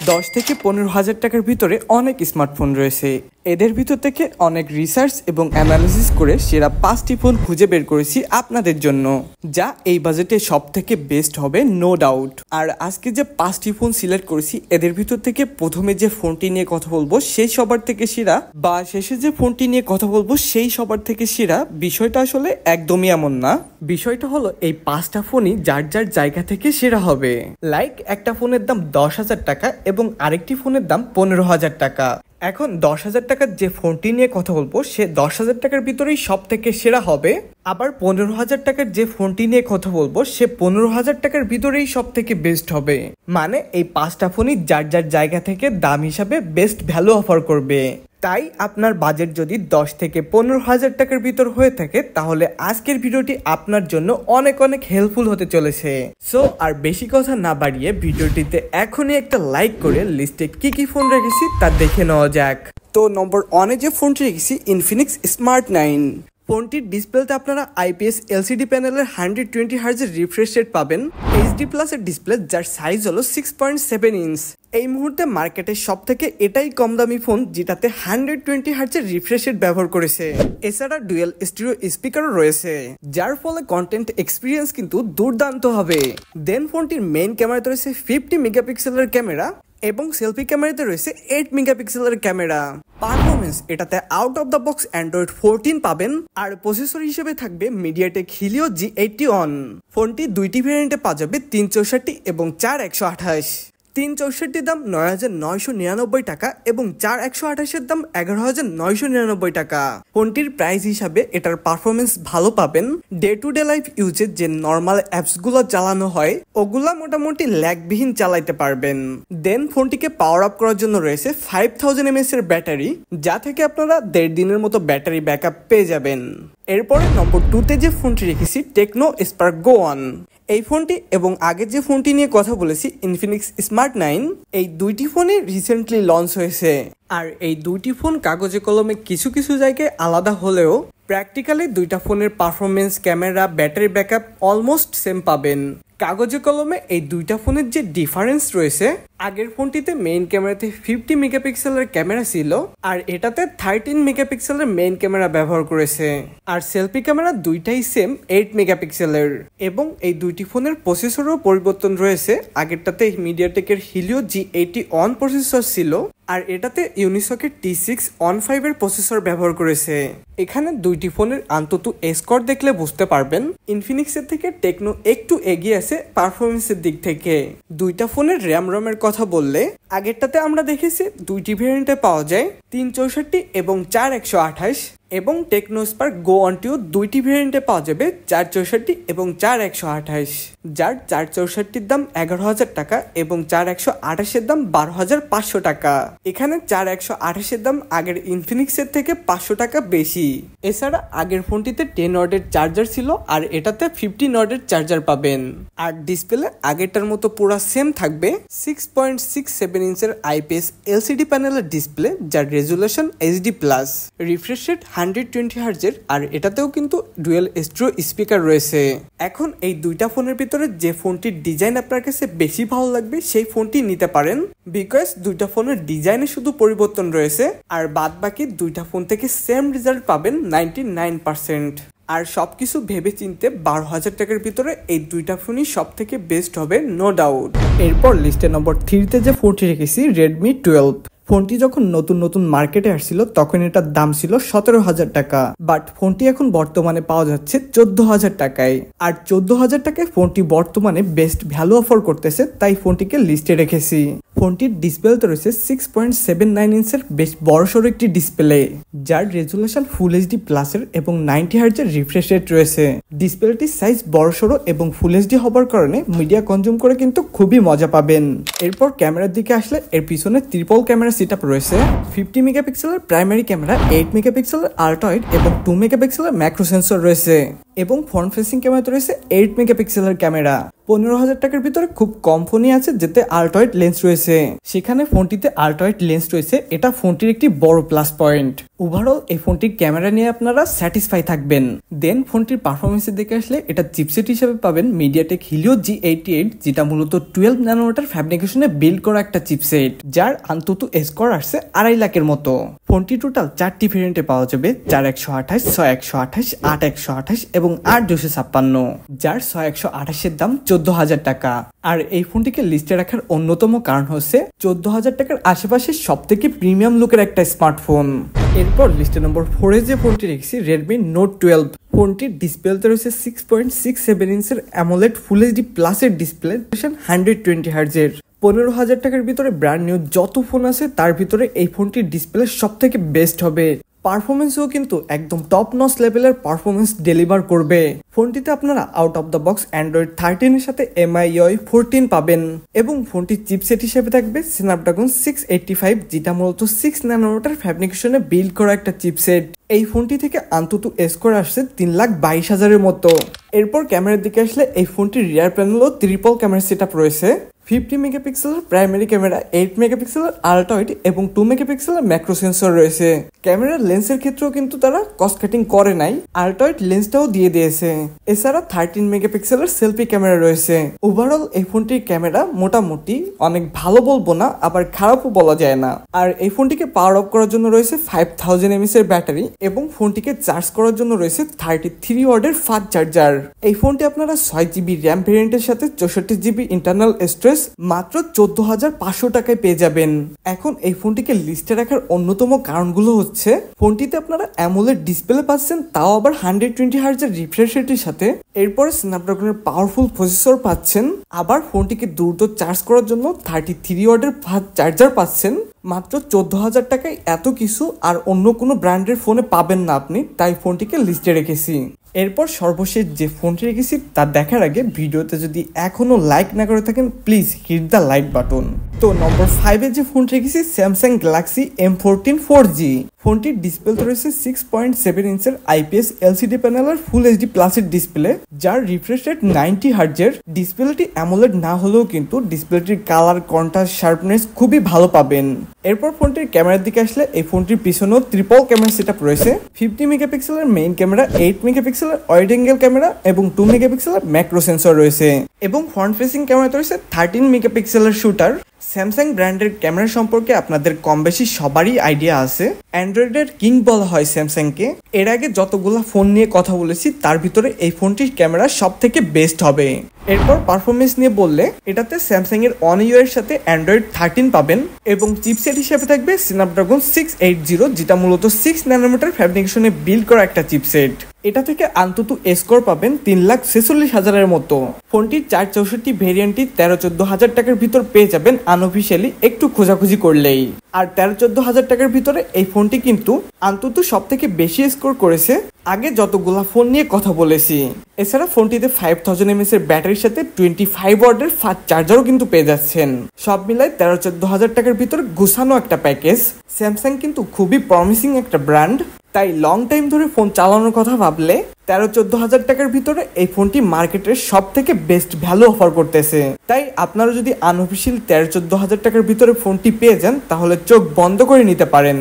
10 থেকে 15,000 টাকার ভিতরে অনেক স্মার্টফোন রয়েছে। এদের ভিতর থেকে অনেক রিসার্চ এবং অ্যানালিসিস করে সেরা 5টি ফোন খুঁজে বের করেছি আপনাদের জন্য, যা এই বাজেটে সব থেকে বেস্ট হবে নো ডাউট। আর আজকে যে 5টি ফোন সিলেক্ট করেছি এদের ভিতর থেকে প্রথমে যে ফোনটি নিয়ে কথা বলবো সেই সবার থেকে সেরা, বা শেষে যে ফোনটি নিয়ে কথা বলবো সেই সবার থেকে সেরা, বিষয়টা আসলে একদমই এমন না। বিষয়টা হলো এই 5টা ফোনই যার যার জায়গা থেকে সেরা হবে। লাইক একটা ফোনের দাম 10,000 টাকা এবং আরেকটি ফোনের দাম 15,000 টাকা। এখন 10,000 টাকার যে ফোনটি নিয়ে কথা বলবো সে 10,000 টাকার ভিতরেই সব থেকে সেরা হবে। আবার 15,000 টাকার যে ফোনটি নিয়ে কথা বলবো সে 15,000 টাকার ভিতরেই সব থেকে বেস্ট হবে। মানে এই 5টা ফোনই যার যার জায়গা থেকে দাম হিসাবে বেস্ট ভ্যালু অফার করবে। তাই আপনার বাজেট যদি 10 থেকে 15,000 টাকার ভিতর হয়ে থাকে তাহলে আজকের ভিডিওটি আপনার জন্য অনেক অনেক হেল্পফুল হতে চলেছে। সো আর বেশি কথা না বাড়িয়ে ভিডিওটিতে এখনই একটা লাইক করে লিস্টে কি কি ফোন রেখেছি তা দেখে নেওয়া যাক। তো নম্বর 1-এ যে ফোনটি রেখেছি ইনফিনিক্স স্মার্ট 9। ফোনটির ডিসপ্লেতে আপনারা আইপিএস এলসিডি প্যানেলের 120 হার্জের রিফ্রেশ রেট পাবেন, এইচডি প্লাসের ডিসপ্লে যার সাইজ হলো 6.7 ইঞ্চ। এই মুহূর্তে মার্কেটে সব থেকে এটাই কম দামি ফোন যেটাতে 120 হার্জের রিফ্রেশ রেট ব্যবহার করেছে। এছাড়া ডুয়েল স্টিরিও স্পিকারও রয়েছে, যার ফলে কন্টেন্ট এক্সপিরিয়েন্স কিন্তু দুর্দান্ত হবে। দেন ফোনটির মেইন ক্যামেরাতে রয়েছে 50 মেগাপিক্সেলের ক্যামেরা এবং সেলফি ক্যামেরাতে রয়েছে 8 মেগাপিক্সেলের ক্যামেরা। পারফরমেন্স এটাতে out of the box Android 14 পাবেন, আর প্রসেসর হিসেবে থাকবে মিডিয়াটেক হিলিও G81। ফোনটি দুইটি ভেরিয়েন্টে পাওয়া যাবে, 364 এবং 4128। 364 দাম 9,999 টাকা এবং 4128 দাম 11,999 টাকা। ফোনটির প্রাইস হিসাবে এটার পারফরমেন্স ভালো পাবেন। ডে টু ডে লাইফ ইউজে যে নর্মাল অ্যাপস গুলো চালানো হয় ওগুলা মোটামুটি ল্যাগবিহীন চালাইতে পারবেন। দেন ফোনটিকে পাওয়ার আপ করার জন্য রয়েছে 5000 mAh এর ব্যাটারি, যা থেকে আপনারা 1.5 দিনের মতো ব্যাটারি ব্যাকআপ পেয়ে যাবেন। এরপরে নম্বর 2-তে যে ফোনটি রেখেছি টেকনো স্পার্ক গো 1। এই ফোনটি এবং আগের যে ফোনটি নিয়ে কথা বলেছি ইনফিনিক্স স্মার্ট 9, এই দুইটি ফোনই রিসেন্টলি লঞ্চ হয়েছে। আর এই দুইটি ফোন কাগজে কলমে কিছু কিছু জায়গায় আলাদা হলেও প্র্যাকটিক্যালি দুইটা ফোনের performance, camera, battery backup almost same পাবেন। কাগজে কলমে এই দুইটা ফোনের যে ডিফারেন্স রয়েছে, আগের ফোনটিতে মেইন ক্যামেরাতে 50 মেগাপিক্সেলের ক্যামেরা ছিল আর এটাতে 13 মেগাপিক্সেলের মেইন ক্যামেরা ব্যবহার করেছে। আর সেলফি ক্যামেরা দুইটাই সেম 8 মেগাপিক্সেলের। এবং এই দুইটি ফোনের প্রসেসরও পরিবর্তন রয়েছে। আগেরটাতে মিডিয়াটেকের হিলিও G81 প্রসেসর ছিল আর এটাতে ইউনিসকের T615 এর প্রসেসর ব্যবহার করেছে। এখানে দুইটি ফোনের অন্তত স্কোর দেখলে বুঝতে পারবেন ইনফিনিক্সের থেকে টেকনো একটু এগিয়ে আছে পারফরমেন্সের দিক থেকে। দুইটা ফোনের র্যাম কথা বললে আগেরটাতে আমরা দেখেছি দুইটি ভেরিয়েন্টে পাওয়া যায়, 364 এবং 4128। এবং টেকনো স্পার্ক গো 1টিও দুইটি ভেরিয়েন্টে পাওয়া যাবে, 464 এবং 4128। যার 464 দাম 11,000 টাকা এবং 4128 দাম 12,500 টাকা। এখানে 4128 দাম আগের ইনফিনিক্সের থেকে 500 টাকা বেশি। এছাড়া আগের ফোনটিতে 10 ওয়াটের চার্জার ছিল আর এটাতে 15 ওয়াটের চার্জার পাবেন। আর ডিসপ্লে আগেরটার মতো পুরো সেম থাকবে, 6.67 ইঞ্চের আইপিএস এলসিডি প্যানেলের ডিসপ্লে যার resolution HD plus, refresh rate 120 হার্জের আর এটাতেও কিন্তু ডুয়েল স্টিরিও স্পিকার রয়েছে। এখন এই দুইটা ফোনের ভিতরে যে ফোনটির ডিজাইন আপনার কাছে বেশি ভালো লাগবে সেই ফোনটি নিতে পারেন, বিকজ দুইটা ফোনের ডিজাইনে শুধু পরিবর্তন রয়েছে আর বাদ বাকি দুইটা ফোন থেকে সেম রেজাল্ট পাবেন 99%। আর সবকিছু ভেবে চিনতে 12,000 টাকার ভিতরে এই দুইটা ফোনই সব থেকে বেস্ট হবে নো ডাউট। এরপর লিস্টে নম্বর 3-তে যে ফোনটি রেখেছি রেডমি 12। ফোনটি যখন নতুন নতুন মার্কেটে আসছিল তখন এটার দাম ছিল 17,000 টাকা, বাট ফোনটি এখন বর্তমানে পাওয়া যাচ্ছে 14,000 টাকায়। আর 14,000 টাকায় ফোনটি বর্তমানে বেস্ট ভ্যালু অফার করতেছে, তাই ফোনটিকে লিস্টে রেখেছি। ফোনটির ডিসপ্লেতে রয়েছে 6.79 ইঞ্চের বেশ বড়সড় একটি ডিসপ্লে, যার রেজুলেশন ফুল এইচডি প্লাসের এবং 90 হার্জের রিফ্রেশ রেট রয়েছে। ডিসপ্লেটির সাইজ বড়সড় এবং ফুল এইচডি হবার কারণে মিডিয়া কনজিউম করে কিন্তু খুবই মজা পাবেন। এরপর ক্যামেরার দিকে আসলে এর পিছনে ট্রিপল ক্যামেরা সেটআপ রয়েছে, 50 মেগাপিক্সেলের প্রাইমারি ক্যামেরা, 8 মেগাপিক্সেলের আল্ট্রা ওয়াইড এবং 2 মেগাপিক্সেলের ম্যাক্রো সেন্সর রয়েছে। এবং ফ্রন্ট ফেসিং ক্যামেরাতে রয়েছে 8 মেগাপিক্সেলের ক্যামেরা। 15,000 টাকার ভিতরে খুব কম ফোনই আছে যেতে আল্ট্রাওয়াইড লেন্স রয়েছে, সেখানে ফোনটিতে আল্ট্রাওয়াইড লেন্স রয়েছে, এটা ফোনটির একটি বড় প্লাস পয়েন্ট। ওভারঅল এই ফোনটির ক্যামেরা নিয়ে আপনারা স্যাটিসফাই থাকবেন। দেন ফোনটির পারফরমেন্সের দিকে আসলে এটা চিপসেট হিসেবে পাবেন মিডিয়াটেক হিলিও G88, যেটা মূলত 12 ন্যানোমিটার ফ্যাব্রিকেশনে বিল্ড করা একটা চিপসেট, যার অন্তত স্কোর আসছে 2.5 লাখের মতো। ফোনটি টোটাল 4টি ভেরিয়েন্টে পাওয়া যাবে, 4128, 6128, 8128 এবং 8256, যার 6128 এর দাম 14,000 টাকা। আর এই ফোনটিকে লিস্টে রাখার অন্যতম কারণ হচ্ছে 14,000 টাকার আশেপাশে সব থেকে প্রিমিয়াম লুকের একটা স্মার্টফোন। এরপর লিস্টে নম্বর 4-এ যে ফোনটি রেখেছি Redmi Note 12। ফোনটির ডিসপ্লেতে রয়েছে 6.67 ইঞ্চের অ্যামোলেড ফুল এইচডি প্লাসের ডিসপ্লে, 120 হার্জের। 15,000 টাকার ভিতরে ব্র্যান্ড নিউ যত ফোন আছে তার ভিতরে এই ফোনটির ডিসপ্লে সব থেকে বেস্ট হবে। পারফরমেন্সও কিন্তু একদম টপ নচ লেভেলের পারফরমেন্স ডেলিভার করবে। ফোনটিতে আপনারা out of the box Android 13 এর সাথে MIUI 14 পাবেন এবং ফোনটির চিপসেট হিসেবে থাকবে স্ন্যাপড্রাগন 685, যেটা মূলত 6 ন্যানোমিটার ফ্যাব্রিকেশনে বিল্ড করা একটা চিপসেট। এই ফোনটি থেকে অন্তত স্কোর আসছে 3,22,000-এর মতো। এরপর ক্যামেরার দিকে আসলে এই ফোনটির রিয়ার প্যানেলও ট্রিপল ক্যামেরা সেটআপ রয়েছে। 50 মেগাপিক্সেলের প্রাইমারি ক্যামেরা, 8 মেগাপিক্সেলের আল্ট্রাওয়াইড এবং 2 মেগাপিক্সেলের ম্যাক্রো সেন্সর রয়েছে। ক্যামেরার লেন্সের ক্ষেত্রেও কিন্তু তারা কস্ট কাটিং করে নাই, আল্ট্রাওয়াইড লেন্সটাও দিয়ে দিয়েছে। এছাড়া 13 মেগাপিক্সেলের সেলফি ক্যামেরা রয়েছে। ওভারঅল এই ফোনটির ক্যামেরা মোটামুটি অনেক ভালো বলবো না, আবার খারাপও বলা যায় না। আর এই ফোনটিকে পাওয়ার অফ করার জন্য রয়েছে 5000 mAh এর ব্যাটারি এবং ফোনটিকে চার্জ করার জন্য রয়েছে 33 ওয়াটের ফাস্ট চার্জার। এই ফোনটি আপনারা 6GB র্যাম ভেরিয়েন্টের সাথে 64GB ইন্টারনাল স্টোরেজ মাত্র 14,500 টাকায় পেয়ে যাবেন। এখন এই ফোনটিকে লিস্টে রাখার অন্যতম কারণগুলো হচ্ছে ফোনটিতে আপনারা অ্যামোলেড ডিসপ্লে পাচ্ছেন, তাও আবার 120 হার্জের রিফ্রেশ রেটের সাথে। এরপরে স্ন্যাপড্রাগনের পাওয়ারফুল প্রসেসর পাচ্ছেন, আবার ফোনটিকে দ্রুত চার্জ করার জন্য 33 ওয়াটের ফাস্ট চার্জার পাচ্ছেন। মাত্র 14,000 টাকায় এত কিছু আর অন্য কোনো ব্র্যান্ডের ফোনে পাবেন না আপনি, তাই ফোনটিকে লিস্টে রেখেছি। এরপর সর্বশেষ যে ফোনটি রেখেছি তা দেখার আগে ভিডিওতে যদি এখনো লাইক না করে থাকেন please hit the like button. তো নম্বর 5-এ যে ফোনটি রেখেছি স্যামসাং গ্যালাক্সি M14 4G। ফোনটির ডিসপ্লেতে রয়েছে 6.7 ইঞ্চের IPS LCD প্যানেলের ফুল এইচডি প্লাসের ডিসপ্লে, যার রিফ্রেশ রেট 90 হার্জের। ডিসপ্লেটি অ্যামোলেড না হলেও কিন্তু ডিসপ্লেটির কালার, কন্ট্রাস্ট, শার্পনেস খুবই ভালো পাবেন। এরপর ফোনটির ক্যামেরার দিকে আসলে এই ফোনটির পিছনেও ট্রিপল ক্যামেরা সেটআপ রয়েছে। 50 মেগাপিক্সেলের মেইন ক্যামেরা, 8 মেগাপিক্সেলের ওয়াইড অ্যাঙ্গেল ক্যামেরা এবং 2 মেগাপিক্সেলের ম্যাক্রো সেন্সর রয়েছে এবং ফ্রন্ট ফেসিং ক্যামেরাতে রয়েছে 13 মেগাপিক্সেলের শুটার। স্যামসাং ব্র্যান্ডের ক্যামেরা সম্পর্কে আপনাদের কম বেশি সবারই আইডিয়া আছে। অ্যান্ড্রয়েডের কিং বলা হয় স্যামসাংকে। এর আগে যতগুলো ফোন নিয়ে কথা বলেছি তার ভিতরে এই ফোনটির ক্যামেরা সব থেকে বেস্ট হবে। এরপর পারফরমেন্স নিয়ে বললে এটাতে স্যামসাং এর One UI এর সাথে অ্যান্ড্রয়েড 13 পাবেন এবং চিপসেট হিসেবে থাকবে স্ন্যাপড্রাগন 680, যেটা মূলত 6 ন্যানোমিটার ফ্যাব্রিকেশনে বিল্ড করা একটা চিপসেট। এটা থেকে অন্তত স্কোর পাবেন 3,46,000-এর মতো। ফোনটির 464 ভেরিয়েন্টটি 13-14 টাকার ভিতর পেয়ে যাবেন আনঅফিসিয়ালি একটু খোঁজাখুঁজি করলেই। আর 13-14 টাকার ভিতরে এই ফোনটি কিন্তু অন্তত সব থেকে বেশি স্কোর করেছে আগে যতগুলা ফোন নিয়ে কথা বলেছি। এছাড়া ফোনটিতে 5000 mAh এর ব্যাটারির সাথে 25 ওয়াটের ফাস্ট চার্জারও কিন্তু পেয়ে যাচ্ছেন। সব মিলায় 13-14 টাকার ভিতরে গুছানো একটা প্যাকেজ। স্যামসাং কিন্তু খুবই প্রমিসিং একটা ব্র্যান্ড, তাই লং টাইম ধরে ফোন চালানোর কথা ভাবলে 13-14 টাকার ভিতরে এই ফোনটি মার্কেটের সব থেকে বেস্ট ভ্যালু অফার করতেছে। তাই আপনারা যদি আনঅফিসিয়াল 13-14 টাকার ভিতরে ফোনটি পেয়ে যান তাহলে চোখ বন্ধ করে নিতে পারেন।